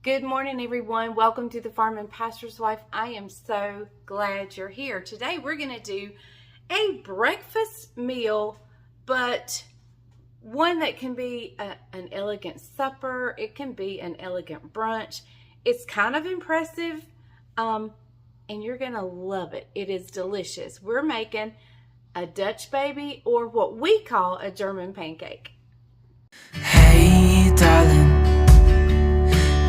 Good morning, everyone. Welcome to the Farm and Pastor's Wife. I am so glad you're here. Today we're going to do a breakfast meal, but one that can be an elegant supper. It can be an elegant brunch. It's kind of impressive, and you're going to love it. It is delicious. We're making a Dutch baby, or what we call a German pancake. Hey, darling,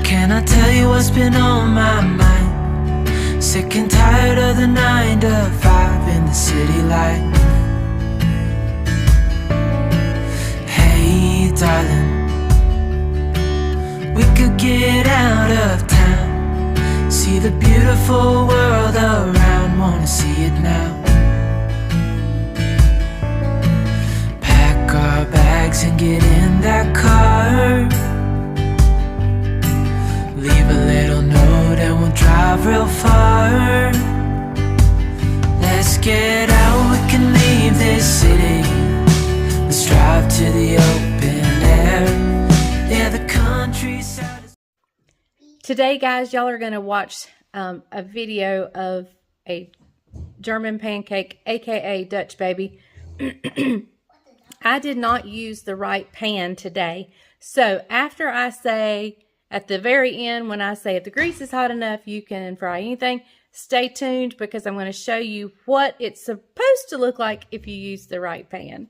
can I tell you what's been on my mind? Sick and tired of the 9 to 5 in the city life. Hey, darling, we could get out of town, see the beautiful world around, wanna see it now. Pack our bags and get in that car, leave a little note and we'll drive real far. Let's get out, we can leave this city. Let's drive to the open air. Yeah, the countryside is... Today, guys, y'all are going to watch a video of a German pancake, aka Dutch baby. I did not use the right pan today. So after I say, at the very end, when I say if the grease is hot enough, you can fry anything, stay tuned because I'm going to show you what it's supposed to look like if you use the right pan.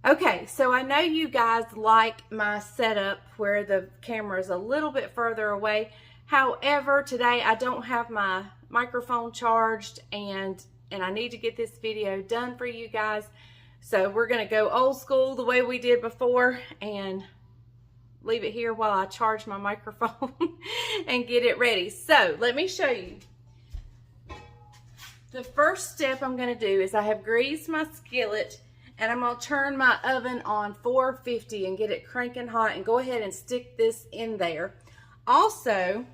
Okay, so I know you guys like my setup where the camera is a little bit further away. However, today I don't have my microphone charged and I need to get this video done for you guys. So we're going to go old school the way we did before and leave it here while I charge my microphone and get it ready. So let me show you. The first step I'm going to do is I have greased my skillet and I'm going to turn my oven on 450 and get it cranking hot and go ahead and stick this in there. Also,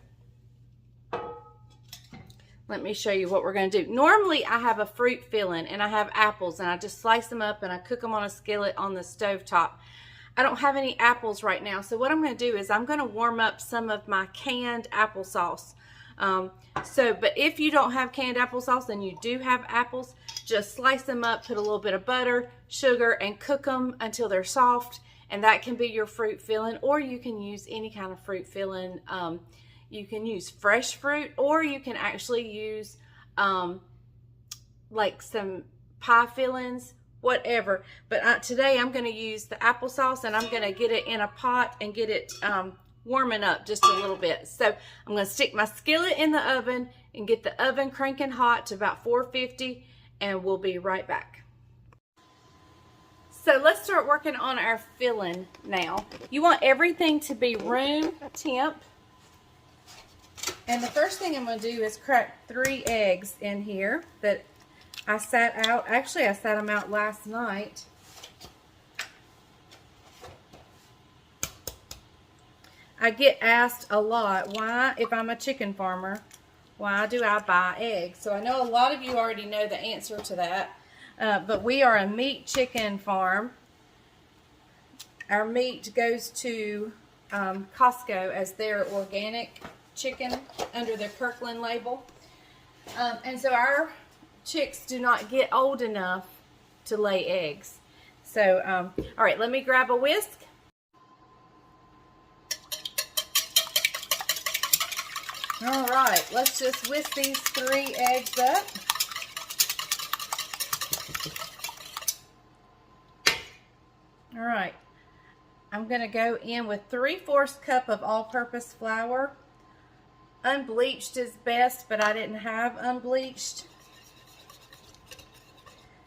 let me show you what we're going to do. Normally I have a fruit filling and I have apples and I just slice them up and I cook them on a skillet on the stove top. I don't have any apples right now, so what I'm going to do is I'm going to warm up some of my canned applesauce. But if you don't have canned applesauce and you do have apples, just slice them up, put a little bit of butter, sugar, and cook them until they're soft, and that can be your fruit filling, or you can use any kind of fruit filling. You can use fresh fruit, or you can actually use like some pie fillings, whatever. But today I'm going to use the applesauce and I'm going to get it in a pot and get it warming up just a little bit. So I'm going to stick my skillet in the oven and get the oven cranking hot to about 450 and we'll be right back. So let's start working on our filling now. You want everything to be room temp. And the first thing I'm going to do is crack 3 eggs in here that I sat out. Actually, I sat them out last night. I get asked a lot, why, if I'm a chicken farmer, why do I buy eggs? So I know a lot of you already know the answer to that. But we are a meat chicken farm. Our meat goes to Costco as their organic chicken under the Kirkland label. And so our chicks do not get old enough to lay eggs. So, all right, let me grab a whisk. All right, let's just whisk these 3 eggs up. All right, I'm going to go in with 3/4 cup of all-purpose flour. Unbleached is best, but I didn't have unbleached.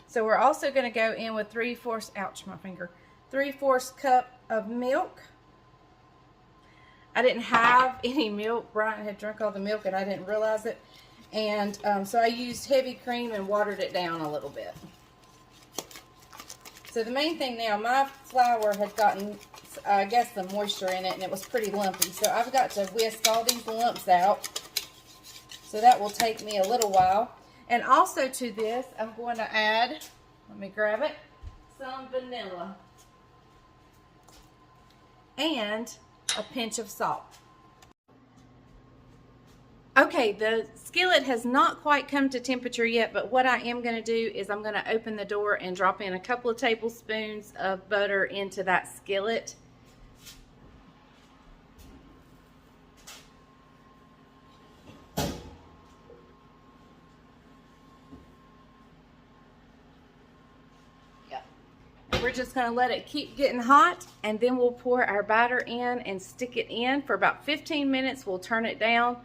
So we're also going to go in with 3/4, ouch, my finger, 3/4 cup of milk. I didn't have any milk. Brian had drunk all the milk and I didn't realize it. And so I used heavy cream and watered it down a little bit. So the main thing now, my flour had gotten, I guess, some moisture in it and it was pretty lumpy. So I've got to whisk all these lumps out. So that will take me a little while. And also to this, I'm going to add, let me grab it, some vanilla. And a pinch of salt. Okay, the skillet has not quite come to temperature yet, but what I am going to do is I'm going to open the door and drop in a couple of tablespoons of butter into that skillet. We're just going to let it keep getting hot, and then we'll pour our batter in and stick it in for about 15 minutes. We'll turn it down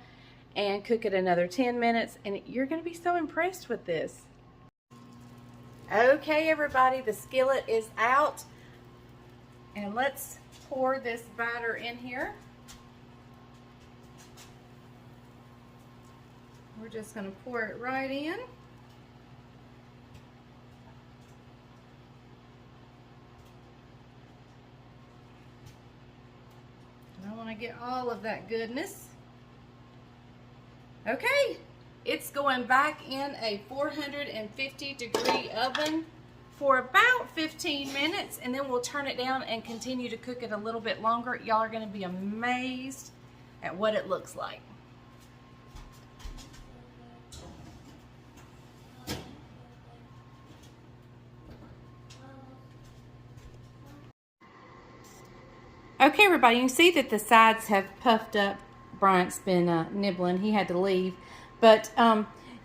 and cook it another 10 minutes, and you're going to be so impressed with this. Okay, everybody, the skillet is out, and let's pour this batter in here. We're just going to pour it right in. I want to get all of that goodness. Okay, it's going back in a 450-degree oven for about 15 minutes, and then we'll turn it down and continue to cook it a little bit longer. Y'all are going to be amazed at what it looks like. Okay, everybody, you can see that the sides have puffed up. Bryant's been nibbling. He had to leave. But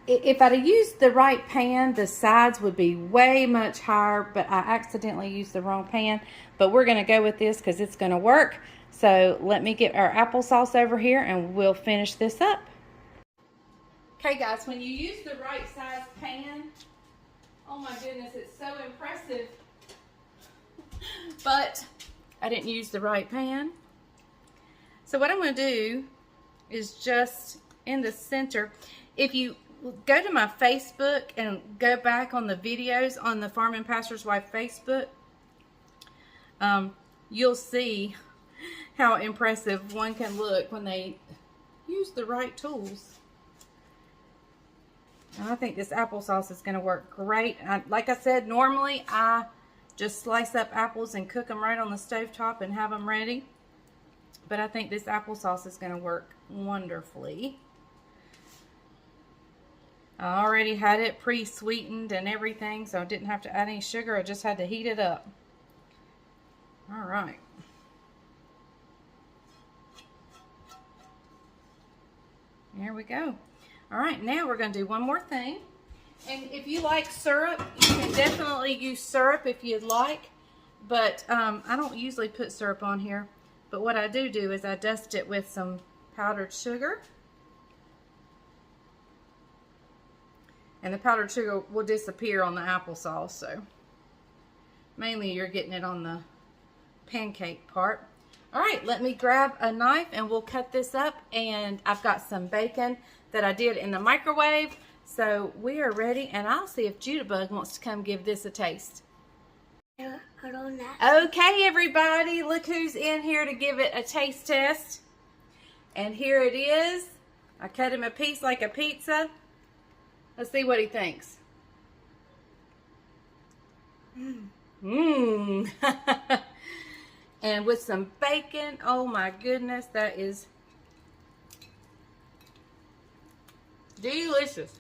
if I'd have used the right pan, the sides would be way much higher, but I accidentally used the wrong pan. But we're going to go with this because it's going to work. So let me get our applesauce over here and we'll finish this up. Okay, guys, when you use the right size pan, oh my goodness, it's so impressive. But I didn't use the right pan. So what I'm going to do is just in the center, if you go to my Facebook and go back on the videos on the Farm and Pastor's Wife Facebook, you'll see how impressive one can look when they use the right tools. And I think this applesauce is going to work great. Like I said, normally I just slice up apples and cook them right on the stovetop and have them ready. But I think this applesauce is going to work wonderfully. I already had it pre-sweetened and everything, so I didn't have to add any sugar. I just had to heat it up. All right. There we go. All right, now we're going to do one more thing. And if you like syrup, you can definitely use syrup if you'd like. But I don't usually put syrup on here. But what I do is I dust it with some powdered sugar. And the powdered sugar will disappear on the applesauce. So mainly you're getting it on the pancake part. All right, let me grab a knife and we'll cut this up. And I've got some bacon that I did in the microwave. So we are ready, and I'll see if Judabug wants to come give this a taste. Okay, everybody, look who's in here to give it a taste test. And here it is. I cut him a piece like a pizza. Let's see what he thinks. Mmm. And with some bacon, oh my goodness, that is delicious.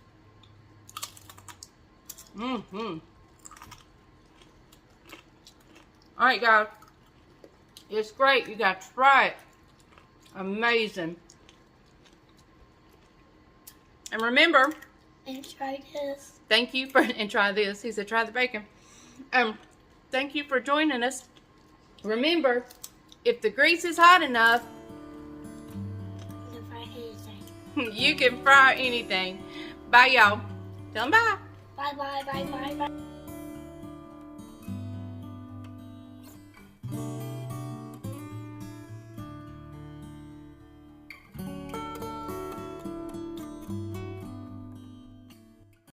Mm-hmm. All right, guys. It's great. You got to try it. Amazing. And remember. And try this. Thank you for, and try this. He said try the bacon. Thank you for joining us. Remember, if the grease is hot enough, you can fry anything. You can fry anything. Bye, y'all. Tell them bye. Bye, bye, bye, bye, bye.